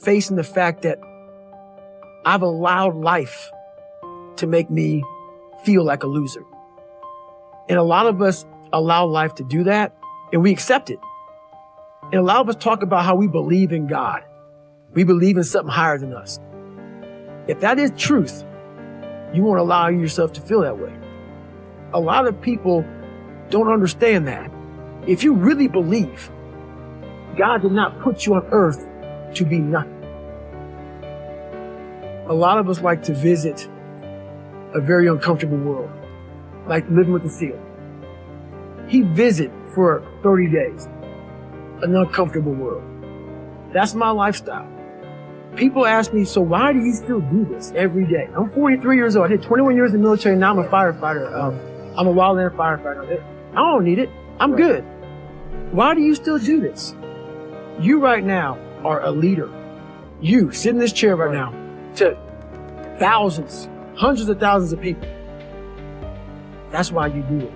facing the fact that I've allowed life to make me feel like a loser. And a lot of us allow life to do that, and we accept it. And a lot of us talk about how we believe in God. We believe in something higher than us. If that is truth, you won't allow yourself to feel that way. A lot of people don't understand that. If you really believe God did not put you on earth to be nothing. A lot of us like to visit a very uncomfortable world, like living with the seal. He visited for 30 days, an uncomfortable world. That's my lifestyle. People ask me, so why do you still do this every day? I'm 43 years old. I did 21 years in the military, and now I'm a firefighter. I'm a wildland firefighter. I don't need it. I'm good. Why do you still do this? You right now are a leader. You sit in this chair right now to thousands, hundreds of thousands of people. That's why you do it.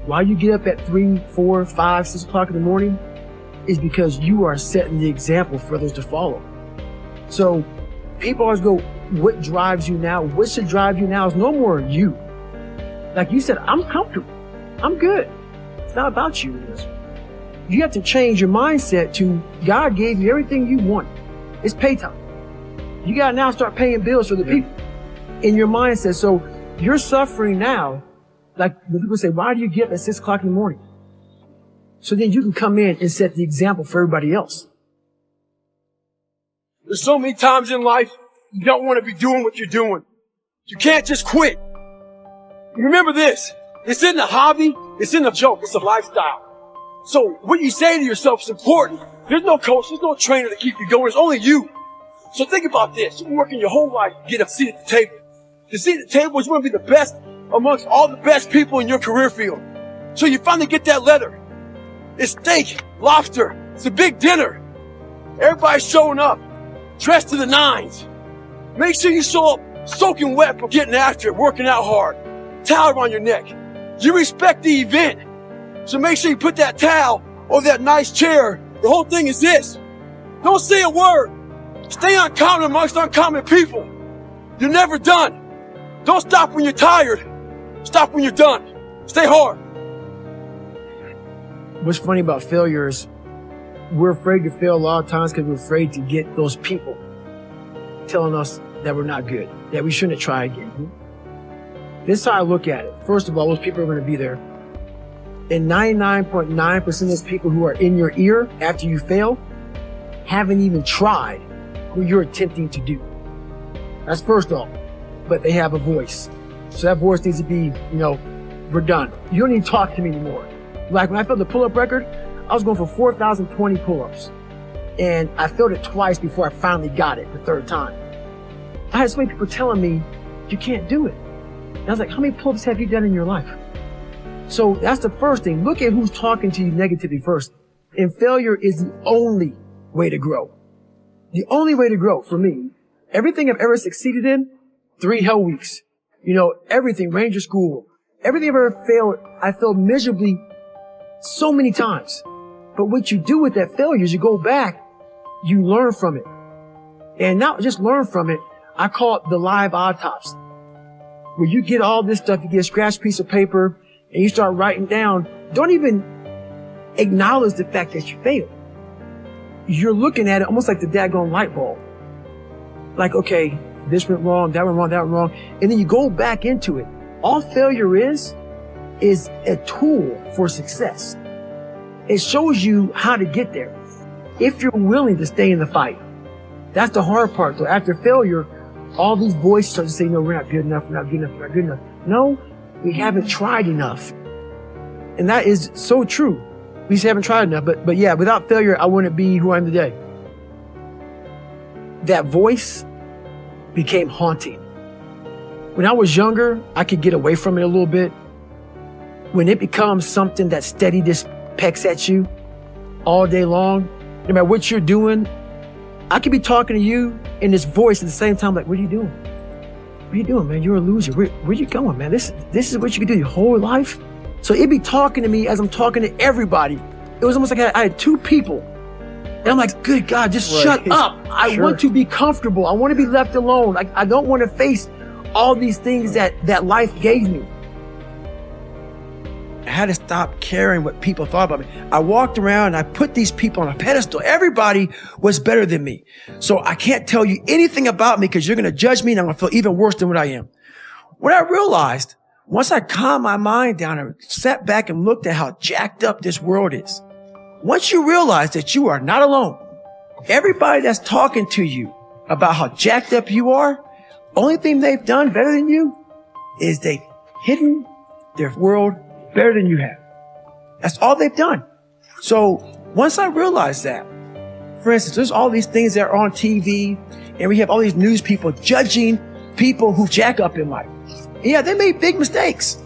Why you get up at 3, 4, 5, 6 o'clock in the morning is because you are setting the example for others to follow. So people always go, what drives you now? What should drive you now is no more you. Like you said, I'm comfortable. I'm good. It's not about you. It is. You have to change your mindset to God gave you everything you want. It's pay time. You got to now start paying bills for the people in your mindset. So you're suffering now. Like when people say, why do you get up at 6 o'clock in the morning? So then you can come in and set the example for everybody else. There's so many times in life you don't want to be doing what you're doing. You can't just quit. Remember this. It's in the hobby. It's in the joke. It's a lifestyle. So what you say to yourself is important. There's no coach. There's no trainer to keep you going. It's only you. So think about this. You've been working your whole life to get a seat at the table. The seat at the table is going to be the best amongst all the best people in your career field. So you finally get that letter. It's steak, lobster. It's a big dinner. Everybody's showing up, dressed to the nines. Make sure you show up soaking wet from getting after it, working out hard. Towel around your neck. You respect the event. So make sure you put that towel over that nice chair. The whole thing is this. Don't say a word. Stay uncommon amongst uncommon people. You're never done. Don't stop when you're tired. Stop when you're done. Stay hard. What's funny about failure is we're afraid to fail a lot of times because we're afraid to get those people telling us that we're not good, that we shouldn't try again. This is how I look at it. First of all, those people are going to be there. And 99.9% of those people who are in your ear after you fail haven't even tried what you're attempting to do. That's first off. But they have a voice. So that voice needs to be, we're done. You don't need to talk to me anymore. Like when I failed the pull-up record, I was going for 4,020 pull-ups. And I failed it twice before I finally got it the third time. I had so many people telling me, you can't do it. And I was like, how many pull-ups have you done in your life? So that's the first thing. Look at who's talking to you negatively first. And failure is the only way to grow. The only way to grow for me. Everything I've ever succeeded in, 3 hell weeks. Everything, Ranger School. Everything I've ever failed, I failed miserably so many times. But what you do with that failure is you go back, you learn from it. And not just learn from it, I call it the live autopsy. Where you get all this stuff, you get a scratched piece of paper, and you start writing down. Don't even acknowledge the fact that you failed. You're looking at it almost like the daggone light bulb. Like, okay, this went wrong, that went wrong, that went wrong. And then you go back into it. All failure is a tool for success. It shows you how to get there. If you're willing to stay in the fight. That's the hard part. So after failure, all these voices start to say, no, we're not good enough, we're not good enough, we're not good enough. No, we haven't tried enough. And that is so true. We just haven't tried enough. But yeah, without failure, I wouldn't be who I am today. That voice became haunting. When I was younger, I could get away from it a little bit. When it becomes something that steady just pecks at you all day long, no matter what you're doing, I could be talking to you in this voice at the same time, like, what are you doing? What are you doing, man? You're a loser. Where you going, man? This is what you can do your whole life. So it'd be talking to me as I'm talking to everybody. It was almost like I had 2 people And I'm like, good God, just shut up. I want to be comfortable. I want to be left alone. Like, I don't want to face all these things that life gave me. I had to stop caring what people thought about me. I walked around and I put these people on a pedestal. Everybody was better than me. So I can't tell you anything about me because you're going to judge me and I'm going to feel even worse than what I am. What I realized, once I calmed my mind down and sat back and looked at how jacked up this world is, once you realize that you are not alone, everybody that's talking to you about how jacked up you are, only thing they've done better than you is they've hidden their world better than you have. That's all they've done. So once I realized that, for instance, there's all these things that are on TV and we have all these news people judging people who jack up in life. Yeah, they made big mistakes.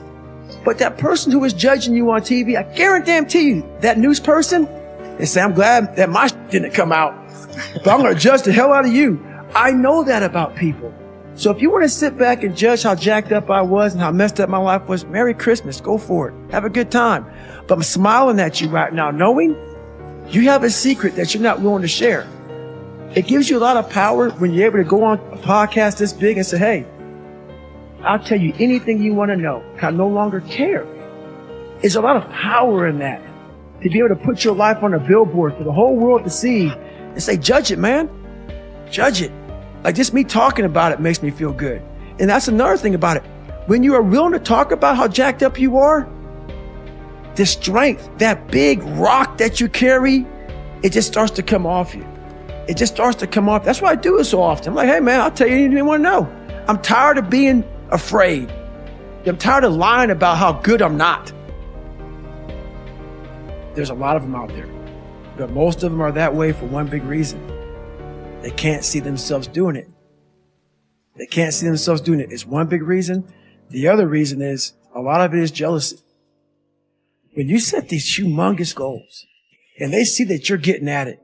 But that person who is judging you on TV, I guarantee you, that news person, they say, I'm glad that my didn't come out, but I'm going to judge the hell out of you. I know that about people. So if you want to sit back and judge how jacked up I was and how messed up my life was, Merry Christmas, go for it. Have a good time. But I'm smiling at you right now, knowing you have a secret that you're not willing to share. It gives you a lot of power when you're able to go on a podcast this big and say, hey, I'll tell you anything you want to know. I no longer care. There's a lot of power in that. To be able to put your life on a billboard for the whole world to see and say, judge it, man. Judge it. Like just me talking about it makes me feel good. And that's another thing about it. When you are willing to talk about how jacked up you are, the strength, that big rock that you carry, it just starts to come off you. It just starts to come off. That's why I do it so often. I'm like, hey man, I'll tell you anything you want to know. I'm tired of being afraid. I'm tired of lying about how good I'm not. There's a lot of them out there, but most of them are that way for one big reason. They can't see themselves doing it. They can't see themselves doing it. It's one big reason. The other reason is a lot of it is jealousy. When you set these humongous goals and they see that you're getting at it,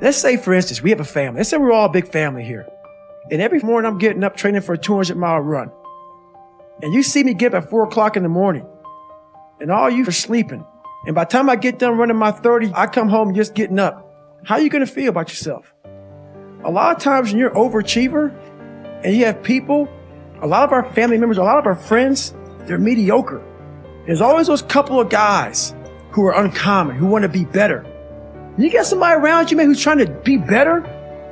let's say, for instance, we have a family. Let's say we're all a big family here. And every morning I'm getting up training for a 200-mile run. And you see me get up at 4 o'clock in the morning and all you are sleeping. And by the time I get done running my 30, I come home just getting up. How are you going to feel about yourself? A lot of times when you're an overachiever and you have people, a lot of our family members, a lot of our friends, they're mediocre. There's always those couple of guys who are uncommon, who want to be better. You get somebody around you, man, who's trying to be better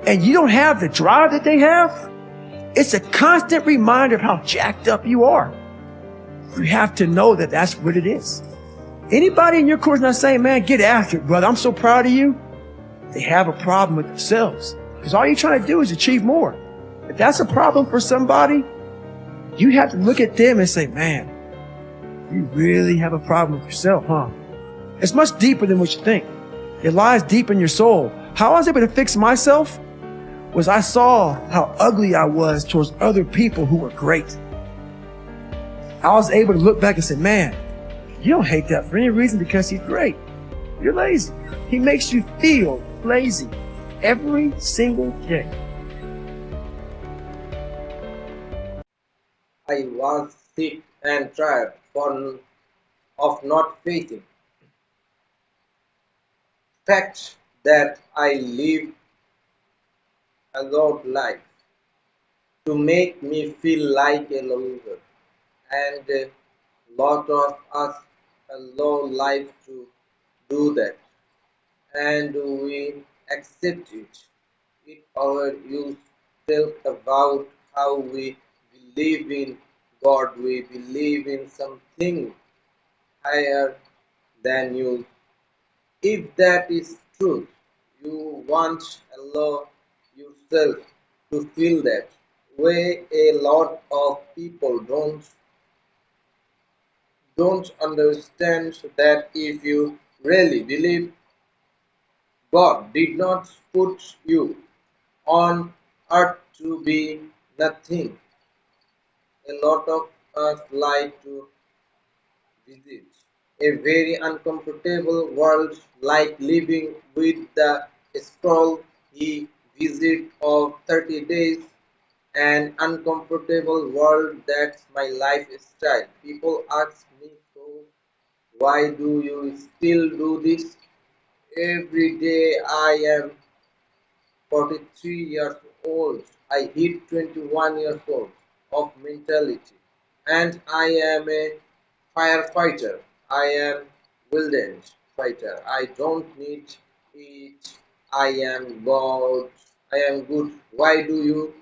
and you don't have the drive that they have. It's a constant reminder of how jacked up you are. You have to know that that's what it is. Anybody in your course not saying, man, get after it, brother. I'm so proud of you. They have a problem with themselves because all you're trying to do is achieve more. If that's a problem for somebody, you have to look at them and say, man, you really have a problem with yourself, huh? It's much deeper than what you think. It lies deep in your soul. How I was able to fix myself was I saw how ugly I was towards other people who were great. I was able to look back and say, man, you don't hate that for any reason because he's great. You're lazy. He makes you feel lazy every single day. I was sick and tired of not facing fact that I lived a good life to make me feel like a loser, and a lot of us allow life to do that, and we accept it. It our use talk about how we believe in God, we believe in something higher than you. If that is truth, you want to allow yourself to feel that way. A lot of people don't understand that if you really believe God did not put you on earth to be nothing. A lot of us like to visit a very uncomfortable world, like living with the scroll. He visit of 30 days, an uncomfortable world. That's my lifestyle. People ask me, so why do you still do this? Every day I am 43 years old. I hit 21 years old of mentality. And I am a firefighter. I am wilderness fighter. I don't need it. I am God. I am good. Why do you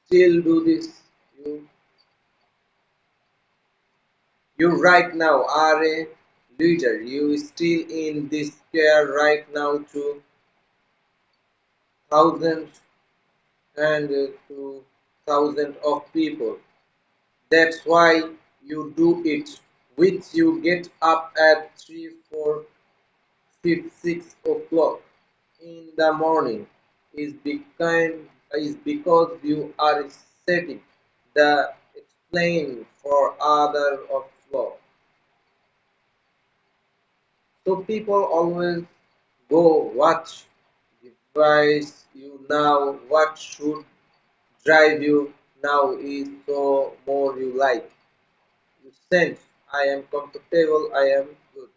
still do this? You, you right now are a leader. You still in this chair right now to thousands and to thousands of people. That's why you do it. Which you get up at 3, 4, 5, 6 o'clock in the morning is because you are setting the explain for other of flow. So people always go what device you now, what should drive you now is so more you like. You sense I am comfortable, I am good.